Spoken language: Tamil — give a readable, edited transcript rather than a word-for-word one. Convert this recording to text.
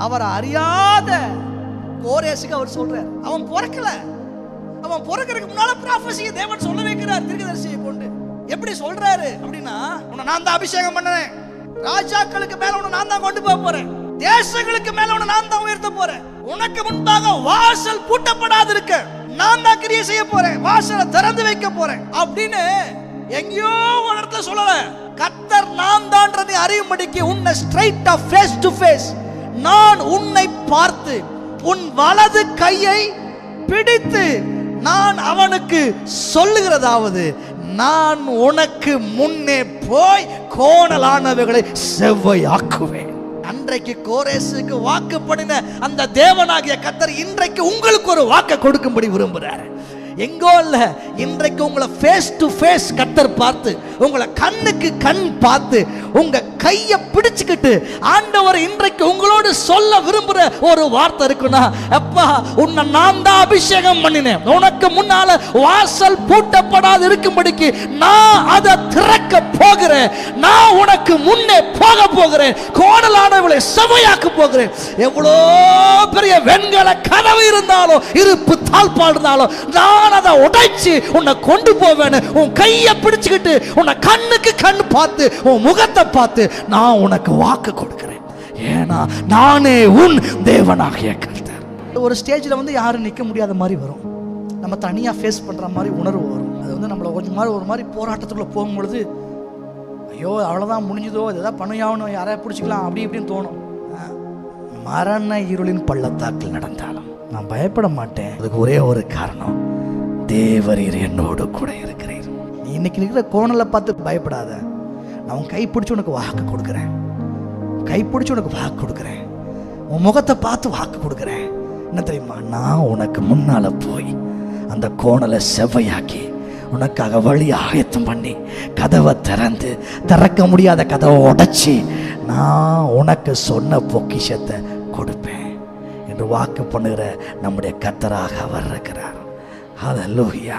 அவர் அறியாத கோரேசுக்கு அவர் சொல்றார். அவன் பிறக்கல, அவன் பிறக்கிறதுக்கு முன்னால ப்ராஃபஸியை தேவன் சொல்ல வைக்கிறார் தீர்க்கதரிசியை கொண்டு. எப்படி சொல்றாரு அப்படின்னா, உன்னை நான் தான் அபிஷேகம் பண்ணேன், ராஜாக்களுக்கு மேல உன்னை நான் தான் கொண்டு போக போறேன், தேசங்களுக்கு மேல உன்னை நான் தான் உயர்த்த போறேன், உனக்கு முன்பாக வாசல் பூட்டப்படாது இருக்க நான் தான் கிரியை செய்ய போறேன், வாசலை திறந்து வைக்க போறேன் அப்படின்னு எங்கேயோ ஒரு இடத்துல சொல்லல. கர்த்தர் நான் தான்றதை அறியும்படிக்கு உன்னை ஸ்ட்ரைட்டா ஃபேஸ் டு ஃபேஸ் நான் உன்னை பார்த்து உன் வலது கையை பிடித்து நான் அவனுக்கு சொல்லுகிறதாவது, நான் உனக்கு முன்னே போய் கோணலானவைகளை செவ்வையாக்குவேன். அன்றைக்கு கோரேசுக்கு வாக்கு பண்ணின அந்த தேவனாகிய கர்த்தர் இன்றைக்கு உங்களுக்கு ஒரு வாக்கை கொடுக்கும்படி விரும்புகிறார். எங்கோ இல்ல, இன்றைக்கு உங்களை ஃபேஸ் டு ஃபேஸ் கர்த்தர் பார்த்து, உங்களை கண்ணுக்கு கண் பார்த்து, உங்க கையை பிடிச்சுக்கிட்டு ஆண்டவர் இன்றைக்கு உங்களோடு சொல்ல விரும்புற ஒரு வார்த்தை இருக்குன்னா, அப்பா உன்னை நான் தான் அபிஷேகம் பண்ணினேன், உனக்கு முன்னால வாசல் பூட்டப்படாது இருக்கும்படிக்கு நான் அதை திறக்க போகிறேன், நான் உனக்கு முன்னே போக போகிறேன், கோணலானவளை செவையாக்க போகிறேன். எவ்வளோ பெரிய வெண்கல கதவு இருந்தாலும், இருப்பு தாழ்பாடு இருந்தாலும், நான் அதை உடைச்சு உன்னை கொண்டு போவேன். உன் கையை பிடிச்சுக்கிட்டு உன்னை கண்ணுக்கு கண் பார்த்து உன் முகத்தை பார்த்து நான் உனக்கு வாக்கு கொடுக்கிறேன். ஏன்னா நானே உன் தேவனாகிய கர்த்தர். ஒரு ஸ்டேஜில் யாரும் நிற்க முடியாத மாதிரி வரும், நம்ம தனியாக ஃபேஸ் பண்ணுற மாதிரி உணர்வு வரும். அது நம்மளை கொஞ்சம் ஒரு மாதிரி போராட்டத்துக்குள்ளே போகும்பொழுது, ஐயோ அவ்வளோதான் முடிஞ்சதோ, எதாவது பண்ணுயாகணும், யாரையா பிடிச்சிக்கலாம் அப்படி இப்படின்னு தோணும். மரண இருளின் பள்ளத்தாக்கில் நடந்தாலும் நான் பயப்பட மாட்டேன். அதுக்கு ஒரே ஒரு காரணம், தேவரீர் என்னோடு கூட இருக்கிறீர். நீ இன்னைக்கு இருக்கிற கோணலை பார்த்து பயப்படாத. நான் உன் கை பிடிச்சி உனக்கு வாக்கு கொடுக்குறேன், கை பிடிச்சி உனக்கு வாக்கு கொடுக்குறேன், உன் முகத்தை பார்த்து வாக்கு கொடுக்குறேன். என்ன தெரியுமா, நான் உனக்கு முன்னால போய் அந்த கோணலை செவ்வையாக்கி உனக்காக வழி ஆயத்தம் பண்ணி கதவை திறந்து, திறக்க முடியாத கதவை உடைச்சி நான் உனக்கு சொன்ன பொக்கிஷத்தை கொடுப்பேன் என்று வாக்கு பண்ணுகிற நம்முடைய கர்த்தராக அவர் இருக்கிறார். ஹல்லேலூயா.